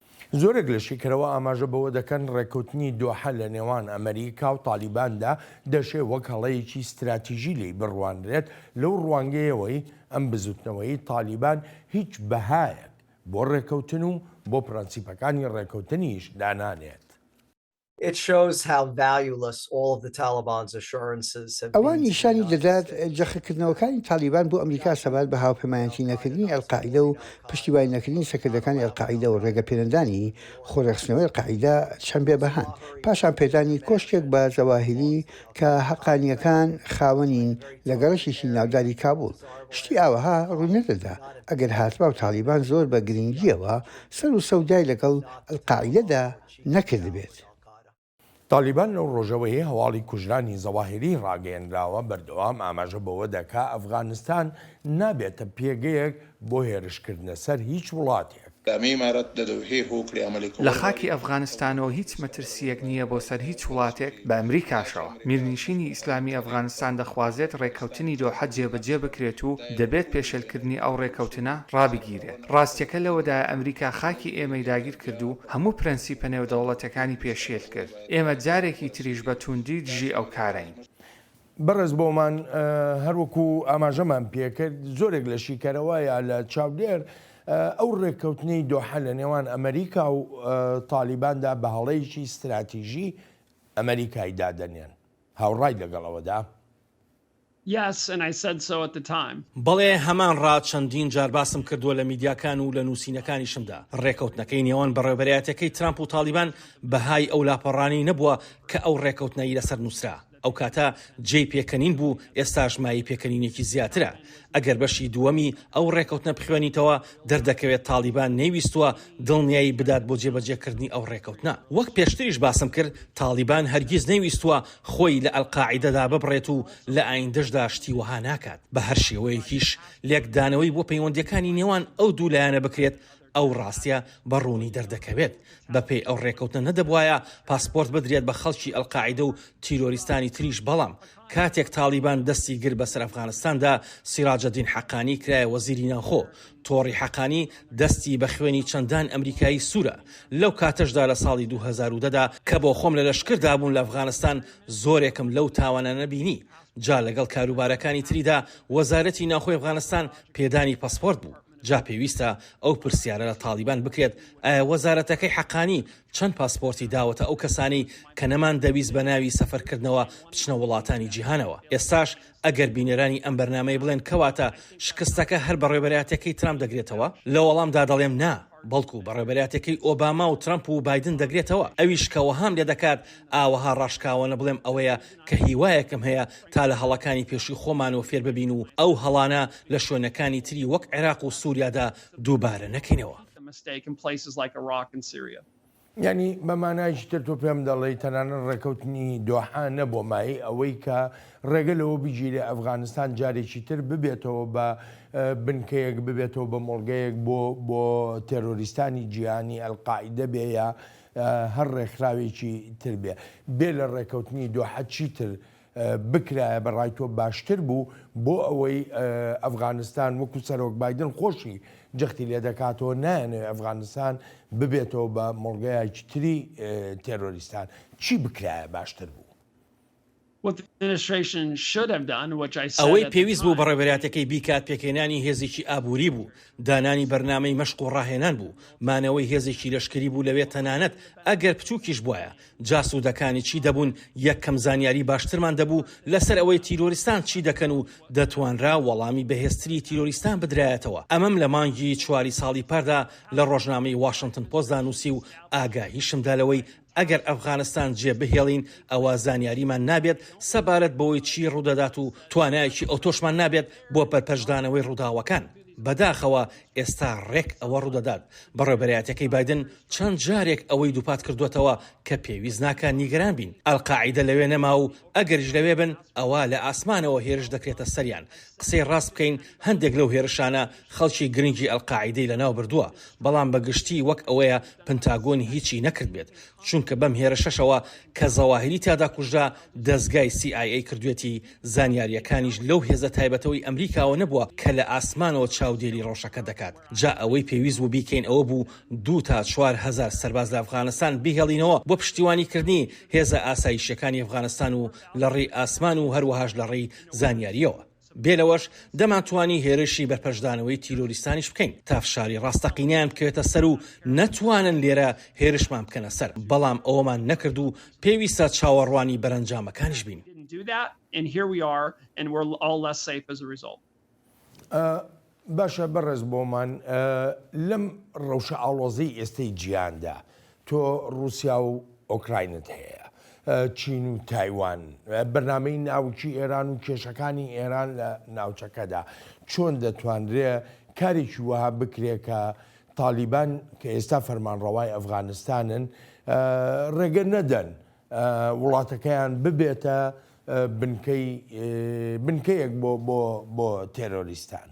زۆرێک لە شیکەرەوە ئاماژە بەوە دەکەن ڕێکەوتنی دۆحە لە نێوان ئەمریکا و تالیباندا دەشێت وەک هەڵەیەکی استراتیژی لی بڕوانرێت لەو ڕوانگەیەوەی ئەم بزوتنەوەی تالیبان هیچ بەهایەک بۆ ڕێکەوتن و بۆ پرەنسیپەکانی ڕێکەوتنیش دانانێت. It shows how valueless all of the Taliban's assurances have been. ئەوان نیشانی دەدات جەخەکردنەوەکانی تالیبان بۆ ئەمریکا سەبات بە هاوپەیمانیەتی نەکردنی ئەلقاعیدە و پشتیوانی نەکردنی سەکردەکانی ئەلقاعیدە و ڕێگەپێنەدانی خۆرەخستنەوەی ئەلقاعیدە چەند بێبەهان پاشان پێدانی کۆشتێک بە زەواهیری کە حەقانیەکان خاوەنین لە گەڕەشێکی ناوداری کابوڵ شتی ئاوەها ڕووی نەدەدا ئەگەر هاتبا و تالیبان زۆر بە گرنگیەوە سەر و سەودای لەگەڵ ئەلقاعیدەدا نەکرد بێت. تالیبان لەو ڕۆژەوەی هەواڵی کوژرانی زەواهری ڕاگەیەنراوە بەردەوام ئاماژە بەوە دەکا ئەفغانستان نابێتە پێگەیەک بۆ هێرشکردنە سەر هیچ وڵاتێک. لە خاکی ئەفغانستانەوە هیچ مەترسیەک نییە بۆ سەر هیچ وڵاتێک بە ئەمریکاشەوە. میرنشینی ئیسلامی ئەفغانستان دەخوازێت ڕێکەوتنی دۆحە جێبەجێ بکرێت و دەبێت پێشێلکردنی ئەو ڕێکەوتنە ڕابگیرێت. ڕاستیەکە لەوەدا ئەمریکا خاکی ئێمەی داگیر کرد و هەموو پرەنسیپە نێودەوڵەتەکانی پێشێل کرد. ئێمە جارێکی تریش بە توندی دژی ئەو کارەین. بەڕێز بۆمان هەروەکو ئاماژەمان پێکرد زۆرێک لە شیکەرەوەیە لە چاودێر ئەو ڕێککەوتنەی دۆحە لە نێوان ئەمریکا و تالیباندا بە هەڵەیەکی استراتیژی ئەمریکای دادەنێن هاوڕای لەگەڵەوەدا. Yes, and I said so at the time. بەڵێ هەمان ڕات چەندین جار باسم کردووە لە میدیاکان و لە نووسینەکانیشمدا ڕێکەوتنەکەی نێوان بەڕێوەبەرایەتەکەی ترامپ و تالیبان بەهای ئەو لاپەڕانی نەبووە کە ئەو ڕێکەوتنەی لەسەر نووسرا. ئەو کاتە جێی پێکەنین بوو ئێستاش مای پێکەنینێکی زیاترە. ئەگەر بەشی دووەمی ئەو ڕێکەوتنە بخوێنیتەوە دەردەکەوێت تالیبان نەیویستووە دڵنیایی بدات بۆ جێبەجێکردنی ئەو ڕێکەوتنە. وەک پێشتریش باسم کرد تالیبان هەرگیز نەیویستووە خۆی لە ئەلقاعیدەدا ببڕێت و لە ئایندەشدا شتی وەها ناکات. بە هەر شێوەیەکیش لێکدانەوەی بۆ پەیوەندیەکانی نێوان ئەو دوو لایەنە بکرێت ئەو ڕاستیە بەڕوونی دەردەکەوێت. بەپێی ئەو ڕێکەوتنە نەدەبوایە پاسپۆرت بدرێت بە خەڵکی ئەلقاعیدە و تیرۆریستانی تریش بەڵام کاتێک تالیبان دەستی گر بەسەر ئەفغانستاندا سیراجەدین حەقانی کرایە وەزیری ناوخۆ تۆڕی حەقانی دەستی بە خوێنی چەندان ئەمریکایی سوورە. لەو کاتەشدا لە ساڵی 2010دا کە بۆ خۆم لە لەشکردا بوون لە ئەفغانستان زۆرێکم لەو تاوانە نەبینی. جا لەگەڵ کاروبارەکانی تریدا وەزارەتی ناوخۆی ئەفغانستان پێدانی پاسپۆرت بوو. جا پێویستە ئەو پرسیارە لە تالیبان بکرێت ئایا وەزارەتەکەی حەقانی چەند پاسپۆرتی داوەتە ئەو کەسانی کە نەمان دەویست بە ناوی سەفەرکردنەوە بچنە وڵاتانی جیهانەوە. ئێستاش ئەگەر بینەرانی ئەم بەرنامەی بڵێن کەواتە شکستەکە هەر بەڕێوەبەرایەتەکەی ترامپ دەگرێتەوە لە وەڵامدا دەڵێم نا بەڵکو بەڕێوەبەرایەتەکەی ئۆباما و ترامپ و بایدن دەگرێتەوە. ئەویش کە وەهام لێ دەکات ئاوەها ڕاشکاوە بڵێم ئەوەیە کە هیوایەکەم هەیە تا لە هەڵەکانی پێشی خۆمانەوە فێر ببین و ئەو هەڵانە لە شوێنەکانی تری وەک عێراق و سووریادا دووبارە نەکەینەوە. یعنی بەمانایشی تر تۆ پێم دەڵێ تەنانەت ڕێکەوتنی دۆحە نەبووە مای ئەوەی کە ڕێگە لەوە بگیرێ ئەفغانستان جارێکی تر ببێتەوە بە بنکەیەک ببێتەوە بە مۆڵگەیەک بۆ تێرۆریستانی جیهانی ئەلقاعیدە بێ یا هەر ڕێکخراوێکی تر بێ بێ لە ڕێکەوتنی دۆحە چیتر بکرایە بەڕای تۆ باشتر بوو بۆ ئەوەی ئەفغانستان وەکو سەرۆک بایدن خۆشی جەختی لێ دەکاتەوە نایەنێ ئەفغانستان ببێتەوە بە مۆڵگەیەکی تری تێرۆریستان چی بکرایە باشتر بوو؟ ئەوەی پێویست بوو بەڕێوەبەرایەتەکەی بیکات پێکێنانی هێزێکی ئابووری بوو دانانی بەرنامەی مەشق و ڕاهێنان بوو مانەوەی هێزێکی لەشکری بوو لەوێ تەنانەت ئەگەر بچووکیش بواە جاسوودەکانی چی دەبوون یەکەم زانیاری باشترمان دەبوو لەسەر ئەوەی تیرۆریستان چی دەکەن و دەتوانرا وەڵامی بەهێزتری تیرۆریستان بدرایەتەوە. ئەمەم لە مانگی 4 ساڵی پاردا لە ڕۆژنامەی واشنگتن پۆستدا نووسی و ئاگاهیشمدا لەوەی ئەگەر ئەفغانستان جێبهێڵین ئەوە زانیاریمان نابێت سەبارەت بەوەی چی ڕوودەدات و توانایەکی ئۆتۆشمان نابێت بۆ پەرپەشدانەوەی ڕووداوەکان. بەداخەوە ئێستا ڕێک ئەوە ڕوودەدات بەڕێوەبەرایەتەکەی بایدن چەند جارێک ئەوەی دووپات کردوێتەوە کە پێویست ناکە نیگەران بین ئەلقاعیدە لەوێ نەما و ئەگەریش لەوێ بن ئەوە لە ئاسمانەوە هێرش دەکرێتە سەریان. قسەی ڕاست بکەین هەندێک لەو هێرشانە خەڵکی گرنگی ئەلقاعیدەی لەناو بردووە بەڵام بەگشتی وەک ئەوەیە پنتاگۆن هیچی نەکرد بێت چونکە بەم هێرشەشەوە کە زەواهری تیادا کوژرا دەستگای CIA کردوێتی زانیاریەکانیش لەو هێزە تایبەتەوەی ئەمریکاوە نەبووە کە لە ئاسمانەوە چاودێری ڕۆژەکە دەکات. جا ئەوەی پێویست بوو بیکەین ئەوە بوو 2 تا 4 هزار سەرباز لە ئەفغانستان بهێڵینەوە بۆ پشتیوانیکردنی هێزە ئاسایشیەکانی ئەفغانستان و لە ڕێی ئاسمان و هەروەهاش لە ڕێی زانیاریەوە. بێلەوەش دەمانتوانی هێرشی بەرپەرشدانەوەی تیرۆریستانیش بکەین تا فشاری ڕاستەقینیان بکەوێتە سەر و نەتوانن لێرە هێرشمان بکەنە سەر بەڵام ئەوەمان نەکرد و پێویستە چاوەڕوانی بەرەنجامەکانیش بین. باشە بەڕێز بۆمان لەم ڕەوشە ئاڵۆزەی ئێستەی جیهاندا تۆ رووسیا و ئۆکراینت هەیە، چین و تایوان، بەرنامەی ناوچی ئێران و کێشەکانی ئێران لە ناوچەکەدا چۆن دەتوانرێ کارێکی وەها بکرێت کە تالیبان کە ئێستا فەرمانڕەوای ئەفغانستانن ڕێگە نەدەن وڵاتەکەیان ببێتە بنکەیەک بۆ تێرۆریستان.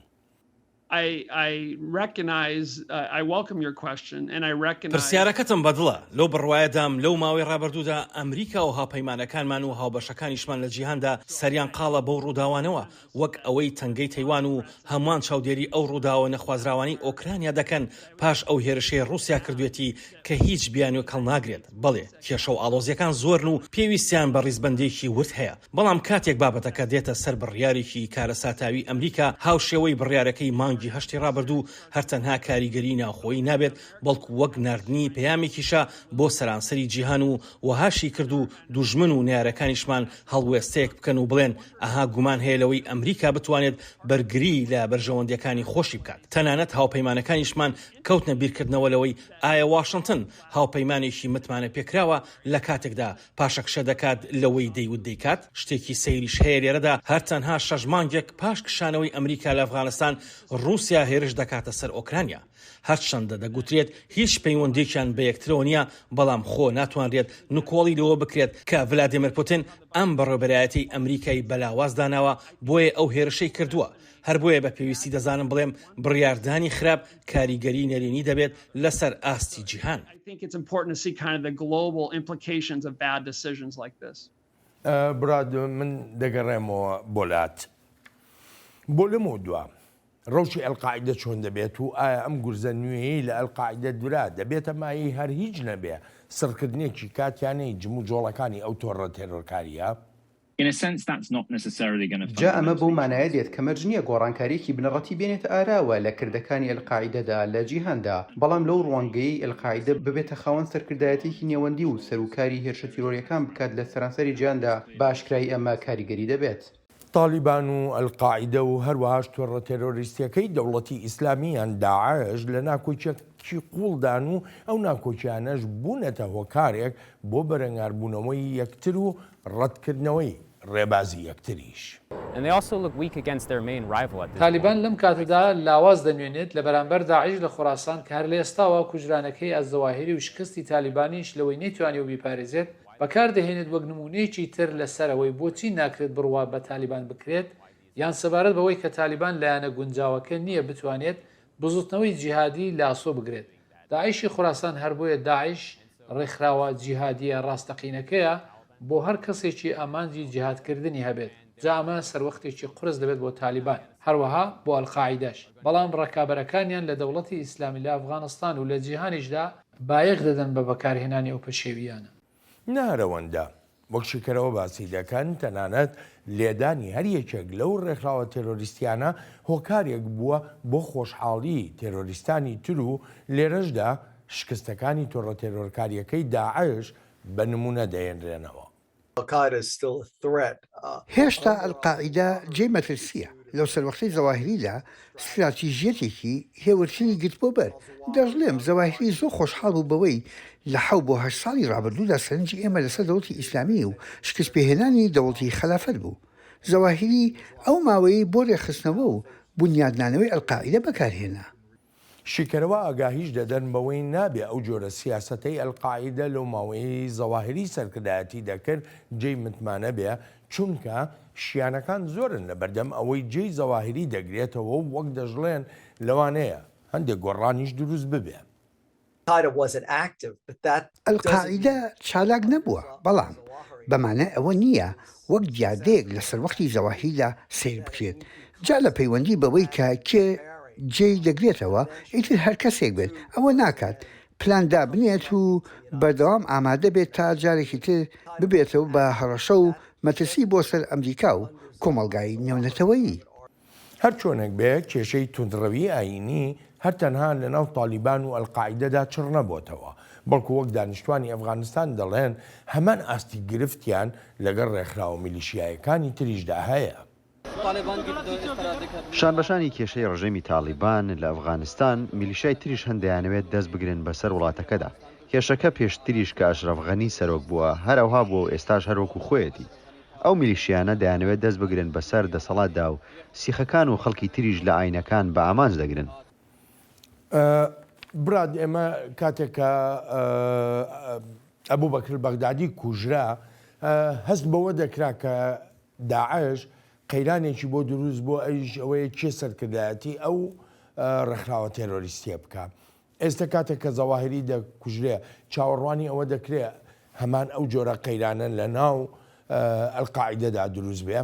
پرسیارەکەتم بەدڵە لەو بڕوایەدام لەو ماوەی ڕابردوودا ئەمریکا و هاوپەیمانەکانمان و هاوبەشەکانیشمان لە جیهاندا سەریان قاڵە بەو ڕووداوانەوە وەک ئەوەی تەنگەی تەیوان و هەمووان چاودێری ئەو ڕووداوە نەخوازراوانی ئۆکرانیا دەکەن پاش ئەو هێرشەی رووسیا کردوێتی کە هیچ بیانوە کەڵ ناگرێت. بەڵێ کێشە و ئاڵۆزیەکان زۆرن و پێویستیان بە ڕیزبەندێکی ورد هەیە، بەڵام کاتێک بابەتەکە دێتە سەر بڕیارێکی کارەساتاوی ئەمریکا هاوشێوەی بڕیارەکەی مانگی هەشتی ڕابردوو هەرتەنها کاریگەری ناوخۆیی نابێت بەڵکو وەک نردنی پەیامێکیشە بۆ سەرانسەری جیهان و وەهاشی کرد و دوژمن و نارەکانیشمان هەڵوێستەیەک بکەن و بڵێن ئەها گومان هەیە لەوەی ئەمریکا بتوانێت بەرگری لە بەرژەوەندەکانی خۆشی بکات. تەنانەت هاوپەیمانەکانیشمان کەوتنە بیرکردنەوە لەوەی ئایا واشنگتن هاوپەیمانێکی متمانە پێکراوە لە کاتێکدا پاشەکشە دەکات لەوەی دەیوت دەیکات. شتێکی سەیریش هەیە لێرەدا هەرتەنها 6 مانگێک پاش کشانەوەی ئەمریکا لە ئەفغانستان رووسیا هێرش دەکاتە سەر ئۆکرانیا. هەرچەندە دەگوترێت هیچ پەیوەندێکیان بە یەکترەوە نییە، بەڵام خۆ ناتوانرێت نکۆڵی لەوە بکرێت کە ڤلادیمیر پوتین ئەم بەڕێوەبەرایەتی ئەمریکای بەلاواز داناوە بۆیە ئەو هێرشەی کردووە. هەر بۆیە بە پێویستی دەزانم بڵێم بڕیاردانی خراپ کاریگەری نەرێنی دەبێت لەسەر ئاستی جیهان. براد من دەگەڕێمەوە بۆلات بۆ لەمە دووە ڕەوشی ئەلقاعیدە چۆن دەبێت و ئایا ئەم گورزە نوێیەی لە ئەلقاعیدە دوورا دەبێتە مایی هەر هیچ نەبێ سڕکردنێکی کاتیانەی جم و جۆڵەکانی ئەو تۆڕە تێرۆرکاریە؟ جا ئەمە بۆ مانایە دێت کە مەرج نییە گۆڕانکاریەکی بنەڕەتی بێنێت ئاراوە لە کردەکانی ئەلقاعیدەدا لە جیهاندا، بەڵام لەو ڕوانگەی ئەلقاعیدە ببێتە خاوەن سەرکردایەتێکی نێوەندی و سەرۆکاری هێرشە تیرۆریەکان بکات لە سەرانسەری جیهاندا باشکرای ئەمە کاریگەری دەبێت. تالیبان و ئەلقاعیدە و هەروەهاش تۆڕە تێرۆریستیەکەی دەوڵەتی ئیسلامیان داعش لە ناکۆچێکی قوڵدان و ئەو ناکۆچیانەش بوونەتە هۆکارێک بۆ بەرەنگاربوونەوەی یەکتر و ڕەتکردنەوەی ڕێبازی یەکتریش. تالیبان لەم کاتەدا لاواز دەنوێنێت لە بەرامبەر داعش لە خوراسان کە هەر لە ئێستاوە کوژرانەکەی ئەزەواهیری و شکستی تالیبانیش لەوەی نەیتوانێت و بیپارێزێت بەکاردەهێنێت وەک نمونەیەکی تر لەسەرەوەی بۆچی ناکرێت بڕوا بە تالیبان بکرێت یان سەبارەت بەوەی کە تالیبان لایەنە گونجاوەکە نییە بتوانێت بزوتنەوەی جیهادی لاسۆ بگرێت. داعشی خوراسان هەر بۆیە داعش ڕێکخراوە جیهادیە ڕاستەقینەکەیە بۆ هەر کەسێکی ئامانجی جیهادکردنی هەبێت. جا ئەمە سەروەختێکی قرس دەبێت بۆ تالیبان هەروەها بۆ ئەلقاعیدەش، بەڵام ڕکابەرەکانیان لە دەوڵەتی ئیسلامی لە ئەفغانستان و لە جیهانیشدا بایەخ دەدەن بە بەکارهێنانی ئەو پەشێویانە. نارەوەندا وەک شکرەوە باسی دەکەن تەنانەت لێدانی هەر یەکێک لەو ڕێکخراوە تێرۆریستیانە هۆکارێک بووە بۆ خۆشحاڵی تێرۆریستانی تر و لێرەشدا شکستەکانی تۆڕە تێرۆرکاریەکەی داعش بە نمونە دەێنرێنەوە. هێشتا ئەلقاعیدە جێی مەترسیە لەو سەروەختی زەواهریدا استراتیژیەتێکی هێورترینی گرت بۆ بەر. دەژڵێم زەواهری زۆر خۆشحاڵ بوو بەوەی لە 7 ساڵی ڕابردوودا سەرنجی ئێمە لەسەر دەوڵەتی ئیسلامی و شکست پێهێنانی دەوڵەتی خەلافەت بوو. زەواهری ئەو ماوەی بۆ ڕێخستنەوە و بنیادنانەوەی ئەلقاعیدە بەکارهێنا. شیکەرەوە ئاگاهیش دەدەن بەوەی نابێ ئەو جۆرە سیاسەتەی ئەلقاعیدە لەو ماوەی زەواهری سەرکردایەتی دەکرد جێی متمانە بێ، چونکە شیانەکان زۆرن لە بەردەم ئەوەی جێی زەواهری دەگرێتەوە و وەک دەژڵێن لەوانەیە هەندێک گۆڕانیش دروست ببێ. ئەلقاعیدە چالاک نەبووە، بەڵام بەمانە ئەوە نییە وەک دیادەیەک لە سەروەختی زەواهریدا سیر بکرێت. جا لە پەیوەندی بەوەی کە کێ جێی دەگرێتەوە ئیتر هەر کەسێک بێت ئەوە ناکات پلاندا بنێت و بەردەوام ئامادە بێت تا جارێکی تر ببێتەوە بە هەڕەشە و مەترسی بۆ سەر ئەمریکا و کۆمەڵگای نێونەتەوەیی. هەر چۆنێک بێ کێشەی توندڕەوی ئاینی هەر تەنها لەناو تالیبان و ئەلقاعیدەدا چڕ نەبووتەوە، بەڵکو وەک دانیشتوانی ئەفغانستان دەڵێن هەمان ئاستی گرفتیان لەگەڵ ڕێکخراوە میلیشیایەکانی تریشدا هەیە. شانبەشانی کێشەی ڕژێمی تالیبان لە ئەفغانستان میلیشای تریش هەندیانەوێت دەست بگرن بەسەر وڵاتەکەدا. کێشەکە پێشتریش کە ئەشرەف غەنی سەرۆک بووە هەروەها بۆ ئێستاش هەروەکو خۆیەتی. ئەو میلیشیانە دەیانەوێت دەست بگرن بەسەر دەسەڵاتدا و سیخەکان و خەڵکی تریش لە ئاینەکان بە ئامانج دەگرن. براد ئێمە کاتێکە ئەبوو بەکر بەغدادی کوژرا هەست بەوە دەکرا کە داعش قەیرانێکی بۆ دروست بۆ ئەوەیە کێ سەرکردایەتی ئەو ڕێکخراوە تێرۆریستیە بکە. ئێستا کاتێک کە زەواهری دەکوژرێ چاوەڕوانی ئەوە دەکرێت هەمان ئەو جۆرە قەیرانە لە ناو ئەلقاعیدەدا دروست بێ.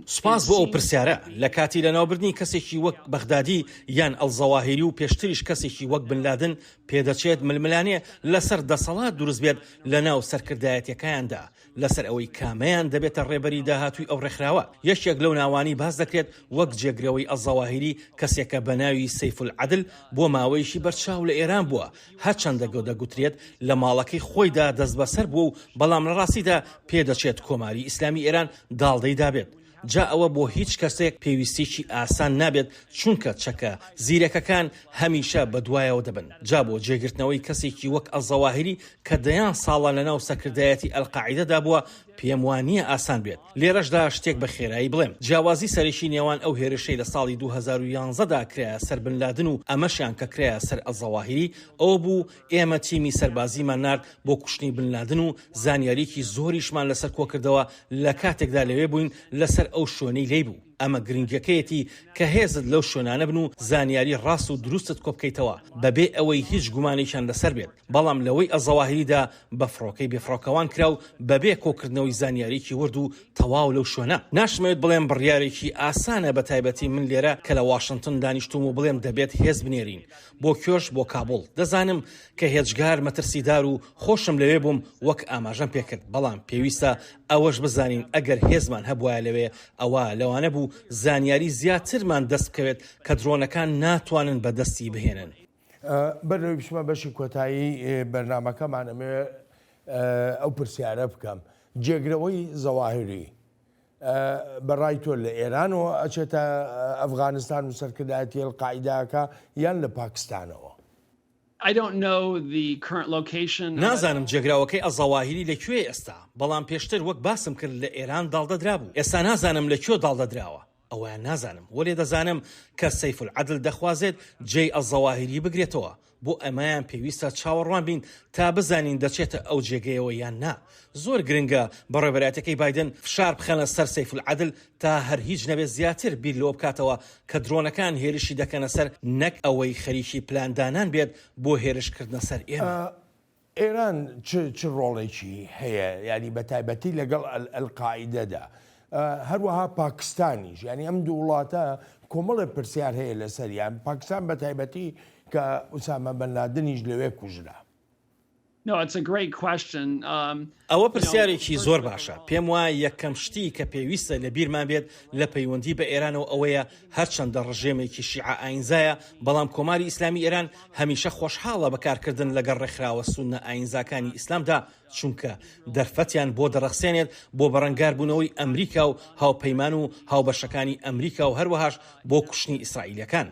سوپاس بۆ ئەو پرسیارە لە کاتی لەناوبردنی کەسێکی وەک بەغدادی یان ئەڵزەواهری و پێشتریش کەسێکی وەک بنلادن پێدەچێت ململانێ لەسەر دەسەڵات دروست بێت لە ناو سەرکردایەتیەکاندا لەسەر ئەوەی کامیان دەبێتە ڕێبەری داهاتووی ئەو ڕێکخراوە. یەکێک لەو ناوانی باز دەکرێت وەک جێگرەوەی ئەڵزەواهری کەسێکە بە ناوی سەیف العەدل بۆ ماوەیەکی بەرچاو لە ئێران بووە، هەرچەندە دەگوترێت لە ماڵەکەی خۆیدا دەست بەسەر بووە و بەڵام لە ڕاستیدا پێدەچێت کۆماری ئیسلامی ئێران داڵدەی دابێت. جا ئەوە بۆ هیچ کەسێک پێویستێکی ئاسان نابێت چونکە چەکە زیرەکەکان هەمیشە بە دوایەوە دەبن. جا بۆ جێگرتنەوەی کەسێکی وەک ئەڵزەواهری کە دەیان ساڵە لەناو سەرکردایەتی ئەلقاعیدەدا بووە پێم وانییە ئاسان بێت. لێرەشدا شتێک بە خێرایی بڵێم جیاوازی سەرشی نێوان ئەو هێرشەی لە ساڵی 2011دا کرایە سەر بنلادن و ئەمەشیان کە کرایە سەر ئەڵزەواهری ئەو بوو ئێمە تیمی سەربازیمان نارد بۆ کوشتنی بنلادن و زانیاریکی زۆریشمان لەسەر کۆکردەوە لە کاتێکدا لەوێ بووین لەسەر ئەو شوێنەی لێی بوو. ئەمە گرنگەکەیەتی کە هێزت لەو شوێنانە بن و زانیاری ڕاست و دروستت کۆ بکەیتەوە بەبێ ئەوەی هیچ گومانێکیان لەسەر بێت. بەڵام لەوەی ئەڵزەواهریدا بە فڕۆکەی بێفڕۆکەوان کرا و بەبێ کۆکردنەوەی زانیاریکی ورد و تەواو لەو شوێنە ناشمێت بڵێم بڕیارێکی ئاسانە بە تایبەتی من لێرە کە لە واشنگتن دانیشتوم و بڵێم دەبێت هێز بنێرین بۆ کێش بۆ کابڵ. دەزانم کە هێچگار مەترسیدار و خۆشم لەوێ بووم وەک ئاماژەم پێکرد، بەڵام پێویستە ئەوەش بزانین ئەگەر هێزمان هەبوایە لەوێ ئەوە لەوانە بوو زانیاری زیاترمان دەست بکەوێت کە درۆنەکان ناتوانن بەدەستی بهێنن. بەرەوەی بچمە بەشی کۆتایی بەرنامەکەمان ئەمێ ئەو پرسیارە بکەم. جێگرەوەی زەواهری بەڕای تۆ لە ئێرانەوە ئەچێتە ئەفغانستان و سەرکردایەتی ئەلقاعیداکە یان لە پاکستانەوە؟ نازانم جێگراوەکەی ئەڵزەواهری لەکوێ ئێستا، بەڵام پێشتر وەک باسم کرد لە ئێران داڵدەدرا بوو. ئێستا نازانم لەکوێ داڵدەدراوە، ئەویان نازانم، وەلێ دەزانم کە سەیف العەدل دەخوازێت جێی ئەڵزەواهری بگرێتەوە. بۆ ئەمایان پێویستە چاوەڕوان بین تا بزانین دەچێتە ئەو جێگەیەوە یان نا. زۆر گرنگە بە ڕێبەرایەتەکەی بایدن فشار بخەنە سەر سەیف العەدل تا هەر هیچ نەبێت زیاتر بیر لەوە بکاتەوە کە درۆنەکان هێرشی دەکەنە سەر نەک ئەوەی خەریکی پلاندانان بێت بۆ هێرشکردنە سەر ئێمە. ئێران چ ڕۆڵێکی هەیە ینی بە تایبەتی لەگەڵ ئەلقاعیدەدا؟ هەروەها پاکستانیش ینی ئەم دوو وڵاتە کۆمەڵێ پرسیار هەیە لەسەریان. پاکستان بە تایبەتی کە ئوسامە بنلادنیش لەوێ کوژرا. ئەوە پرسیارێکی زۆر باشە. پێم وایە یەکەم شتی کە پێویستە لە بیرمان بێت لە پەیوەندی بە ئێرانەوە ئەوەیە هەرچەندە ڕژێمێکی شیعە ئاینزایە بەڵام کۆماری ئیسلامی ئێران هەمیشە خۆشحاڵە بەکارکردن لەگەڵ ڕێکخراوە سوننە ئاینزاکانی ئیسلامدا چونکە دەرفەتیان بۆ دەڕەخسێنێت بۆ بەڕەنگاربوونەوەی ئەمریکا و هاوپەیمان و هاوبەشەکانی ئەمریکا و هەروەهاش بۆ کوشتنی ئیسرائیلەکان.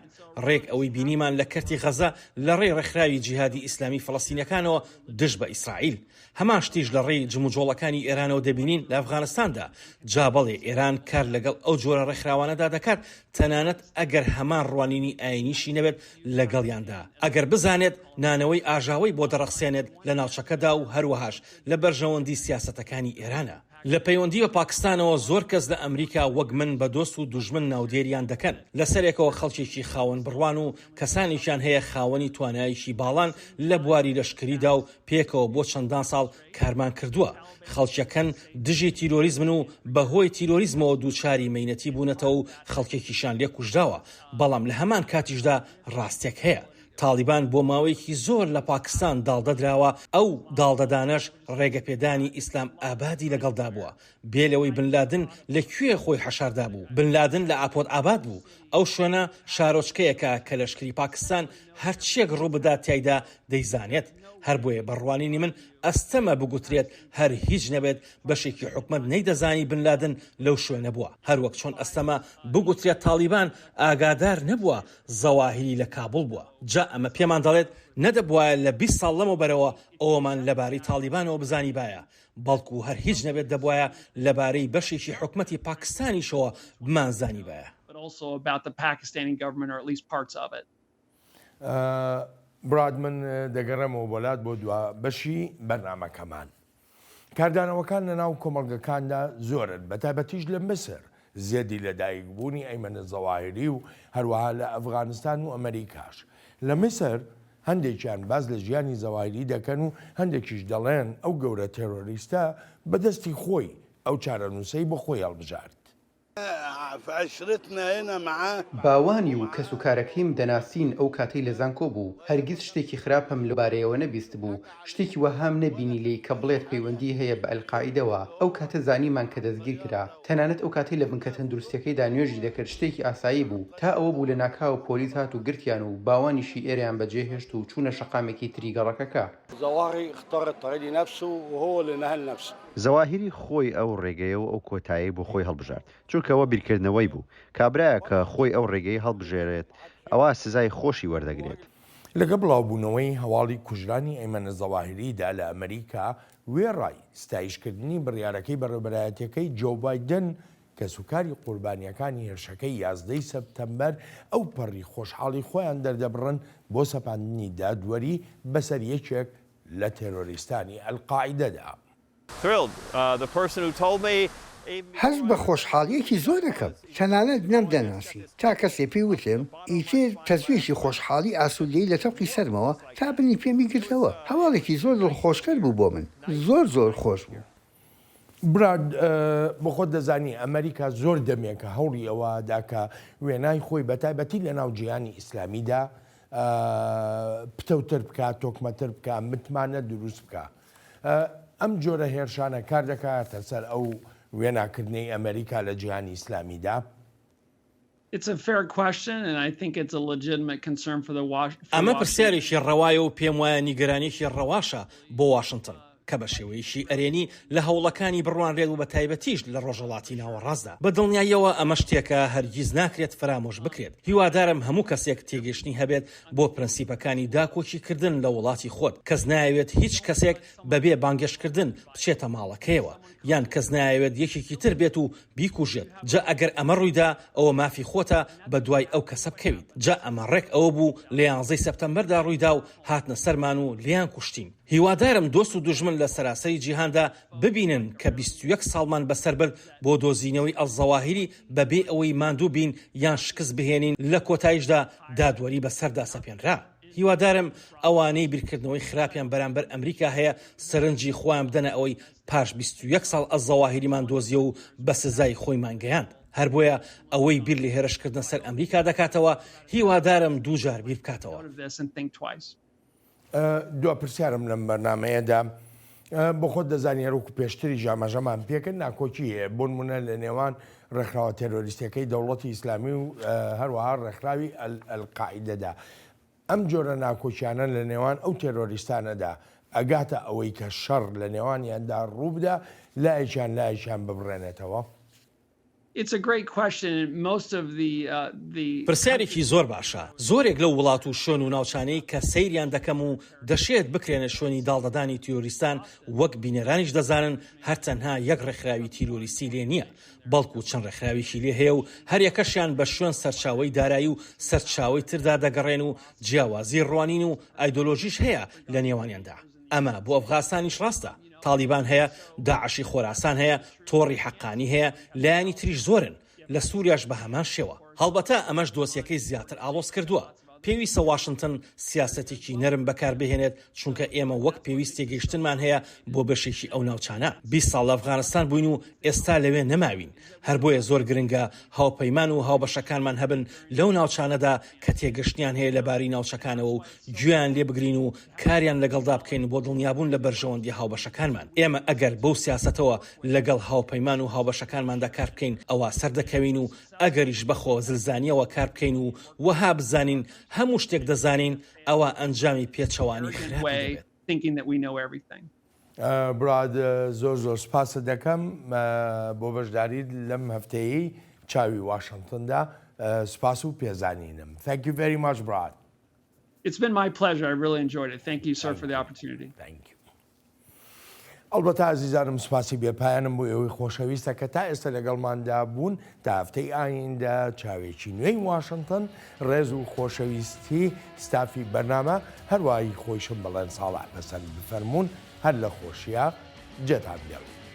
ڕێک ئەوەی بینیمان لە کەرتی غەزە لە ڕێی ڕێکخراوی جیهادی ئیسلامی فەڵەستینەکانەوە دژ بە ئیسرائیل، هەمان شتیش لە ڕێی جموجۆڵەکانی ئێرانەوە دەبینین لە ئەفغانستاندا. جا بەڵێ ئێران کار لەگەڵ ئەو جۆرە ڕێکخراوانەدا دەکات تەنانەت ئەگەر هەمان ڕوانینی ئاینیشی نەبێت لەگەڵیاندا، ئەگەر بزانێت نانەوەی ئاژاوی بۆ دەڕەخسێنێت لە ناوچەکەدا و هەروەهاش لە بەرژەوەندی سیاسەتەکانی ئێرانە. لە پەیوەندی بە پاکستانەوە زۆر کەس لە ئەمریکا وەک من بە دۆست و دوژمن ناودێریان دەکەن. لەسەرێکەوە خەڵکێکی خاوەن بڕوان و کەسانێکیان هەیە خاوەنی توانایشی باڵان لە بواری لەشکریدا و پێکەوە بۆ چەندان ساڵ کارمان کردووە. خەڵکیەکەن دژی تیرۆریزمن و بەهۆی تیرۆریزمەوە دووچاری مەینەتی بوونەتەوە و خەڵکێکیشان لێ کوژراوە. بەڵام لە هەمان کاتیشدا ڕاستێک هەیە تالیبان بۆ ماوەیەکی زۆر لە پاکستان داڵدەدراوە ئەو داڵدەدانەش ڕێگەپێدانی ئیسلام ئابادی لەگەڵدا بووە بێلەوەی بنلادن لەکوێ خۆی حەشاردا بوو بنلادن لە ئاپۆت ئاباد بوو ئەو شوێنە شارۆچکەیەکە کە لەشکری پاکستان هەرچیەک ڕووبدات تایدا دەیزانێت هەر بۆیە بڕوانینی من ئەستەمە بگوترێت هەر هیچ نەبێت بەشێکی حکومت نەیدەزانی بنلادن لەو شوێنە بووە هەروەک چۆن ئەستەمە بگوترێت تالیبان ئاگادار نەبووە زەواهیری لە کابڵ بووە جا ئەمە پێمان دەڵێت نەدەبوایە لە 20 ساڵ لەمەوبەرەوە ئەوەمان لەبارەی تالیبانەوە بزانی باە بەڵکو هەر هیچ نەبێت دەبوایە لەبارەی بەشێکی حکومەتی پاکستانیشەوە بمانزانی باە. براد من دەگەڕێمەوە وڵات بۆ دوا بەشی بەرنامەکەمان. کاردانەوەکان لە ناو کۆمەڵگەکاندا زۆرن بەتایبەتیش لە مسر زیادی لەدایکبوونی ئەیمەنە زەواهری و هەروەها لە ئەفغانستان و ئەمریکاش. لە مسر هەندێکیان باز لە ژیانی زەواهری دەکەن و هەندێکیش دەڵێن ئەو گەورە تێرۆریستە بەدەستی خۆی ئەو چارەنووسەی بۆ خۆی هەڵبژارد. باوانی و کەس و کارەکەیم دەناسین ئەو کاتەی لە زانکۆ بوو هەرگیز شتێکی خراپم لەبارەیەوە نەبیست بوو شتێکی وەهام نەبینی لێ کە بڵێت پەیوەندی هەیە بە ئەلقاعیدەوە ئەو کاتە زانیمان کە دەستگیر کرا تەنانەت ئەو کاتەی لە بنکە تەندروستیەکەیدا نوێژی دەکرد شتێکی ئاسایی بوو تا ئەوە بوو لە ناکاو پۆلیس هات و گرتیان و باوانیشی ئێرەیان بەجێهێشت و چوونە شەقامێکی تریگەڕەکەکە. زەواهری خۆی ئەو ڕێگەیە و ئەو کۆتایی بۆ خۆی هەڵبژارد چونکەوە بیرکردنەوەی بوو کابراایە کە خۆی ئەو ڕێگەی هەڵبژێرێت ئەوە سزای خۆشی وەردەگرێت. لەگە بڵاوبوونەوەی هەواڵی کوژرانی ئەیمەنە زەواهریدا لە ئەمریکا وێڕای ستایشکردنی بڕیارەکەی بەڕێبەرایەتەکەی جۆ بایدن کە سوکاری قوربانیەکانی هێرشەکەی 11 سەپتەمبەر ئەو پەڕی خۆشحاڵی خۆیان دەردەبڕن بۆ سەپاندنی دادوەری بەسەر یەکێک لە تێرۆریستانی ئەلقاعیدەدا. هەست بە خۆشحاڵیەکی زۆر دەکەم تەنانەت نەمدەناسی تا کەسێ پێی وتم ئیتر تەزویشی خۆشحاڵی ئاسوودەی لە تەوقی سەرمەوە تا بنی پێمی گرتەوە هەواڵێکی زۆر دڵخۆشکەر بوو بۆ من زۆر خۆش بوو. براد بۆ خۆت دەزانی ئەمریکا زۆر دەمێکە هەوڵی ئەوە داکە وێنای خۆی بەتایبەتی لە ناو جیهانی ئیسلامیدا پتەوتر بکە تۆکمەتر بکە متمانە دروست بکە ئەم جۆرە هێرشانە کار دەکاتە سەر ئەو وێناکردنەی ئەمریکا لە جیهانی ئیسلامیدا. ئەمە پرسیارێکی ڕەوایە و پێم وایە نیگەرانێکی ڕەواشە بۆ واشنگتن کە بە شێوەیەشی ئەرێنی لە هەوڵەکانی بڕوانرێت و بە تایبەتیش لە ڕۆژەڵاتی ناوەڕاستدا بە دڵنیاییەوە ئەمە شتێکە هەرگیز ناکرێت فرامۆش بکرێت هیوادارم هەموو کەسێک تێگەشتنی هەبێت بۆ پرەنسیپەکانی داکۆکیکردن لە وڵاتی خۆت کەس نایەوێت هیچ کەسێک بەبێ بانگەشکردن بچێتە ماڵەکەیەوە یان کەس نایەوێت یەکێکی تر بێت و بیکوژێت جا ئەگەر ئەمە ڕوویدا ئەوە مافی خۆتە بە دوای ئەو کەسە بکەویت جا ئەمە ڕێک ئەوە بوو لە 11 سەپتەمبەردا ڕوویدا و هاتنە سەرمان و لیان کوشتین هیوادارم دۆست و دوژمن لە سەراسەری جیهاندا ببینن کە 21 ساڵمان بەسەر برد بۆ دۆزینەوەی ئەڵزەواهری بەبێ ئەوەی ماندوو بین یان شکست بهێنین لە کۆتاییشدا دادوەری بەسەردا سەپێنرا هیوادارم ئەوانەی بیرکردنەوەی خراپیان بەرامبەر ئەمریکا هەیە سەرنجی خۆیان بدەنە ئەوەی پاش 21 ساڵ ئەڵزەواهریمان دۆزیە و بە سزای خۆیمان گەیاند هەر بۆیە ئەوەی بیر لە هێرشکردن سەر ئەمریکا دەکاتەوە هیوادارم دوو جار بیر بکاتەوە. دو پرسیارم لەم بەرنامەیەدا بۆ خۆت دەزانی ڕووک و پێشتری ژامەژەمان پێکرد ناکۆکی هەیە بۆ نمونە لە نێوان ڕێکخراوە تێرۆریستەکەی دەوڵەتی ئیسلامی و هەروەها ڕێکخراوی ئەلقاعیدەدا ئەم جۆرە ناکۆچیانە لە نێوان ئەو تێرۆریستانەدا ئەگاتە ئەوەی کە شەڕ لە نێوانیاندا ڕووبدا لایەکیان ببڕێنێتەوە. پرسیارێکی زۆر باشە زۆرێک لەو وڵات و شوێن و ناوچانەی کە سەیریان دەکەم و دەشێت بکرێنە شوێنی داڵدەدانی تیرۆریستان وەک بینەرانیش دەزانن هەرتەنها یەک ڕێکخراوی تیرۆریستی لێ نییە بەڵکو چەند ڕێکخراویشی لێ هەیە و هەر یەکەشیان بە شوێن سەرچاوەی دارایی و سەرچاوەی تردا دەگەڕێن و جیاوازی ڕوانین و ئایدۆلۆژیش هەیە لە نێوانیاندا ئەمە بۆ ئەفغانستانیش ڕاستە تالیبان هەیە داعشی خۆراسان هەیە تۆڕی حەقانی هەیە لایانی تریش زۆرن لە سووریاش بە هەمان شێوە هەڵبەتە ئەمەش دۆسیەکەی زیاتر ئالۆز کردووە پێویستە واشنگتن سیاسەتێکی نەرم بەکاربهێنێت چونکە ئێمە وەک پێویستی گەیشتنمان هەیە بۆ بەشێکی ئەو ناوچانە 20 ساڵ لە ئەفغانستان بووین و ئێستا لەوێ نەماوین هەر بۆیە زۆر گرنگە هاوپەیمان و هاوبەشەکانمان هەبن لەو ناوچانەدا کە تێگەشتیان هەیە لەباری ناوچەکانەوە و گوێیان لێ بگرین و کاریان لەگەڵدا بکەین بۆ دڵنیابوون لە بەرژەوەندی هاوبەشەکانمان ئێمە ئەگەر بەو سیاسەتەوە لەگەڵ هاوپەیمان و هاوبەشەکانماندا کار بکەین ئەوە سەردەکەوین و ئەگەریش بەخۆ زلزانیەوە کار بکەین و وەها بزانین هەموو شتێک دەزانین ئەوە ئەنجامی پێچەوانی خراپی دەبێت. براد زۆر سپاسە دەکەم بۆ بەشداریت لەم هەفتەیەی چاوی واشنگتندا سپاس و پێزانینم. Thank you very much, Brad. It's been my pleasure. I really enjoyed it. Thank you, sir, for the opportunity. Thank you. ئەلبەتە عزیزانم سپاسی بێپایانم بۆ ئێوەی خۆشەویستە کە تا ئێستا لەگەڵماندا بوون تا هەفتەی ئایندا چاوێکی نوێی واشنگتن ڕێز و خۆشەویستی ستافی بەرنامە هەروایی خۆشم بڵێن ساڵات لەسەر بفەرمونون هەر لە خۆشیە جێتان بێڵ.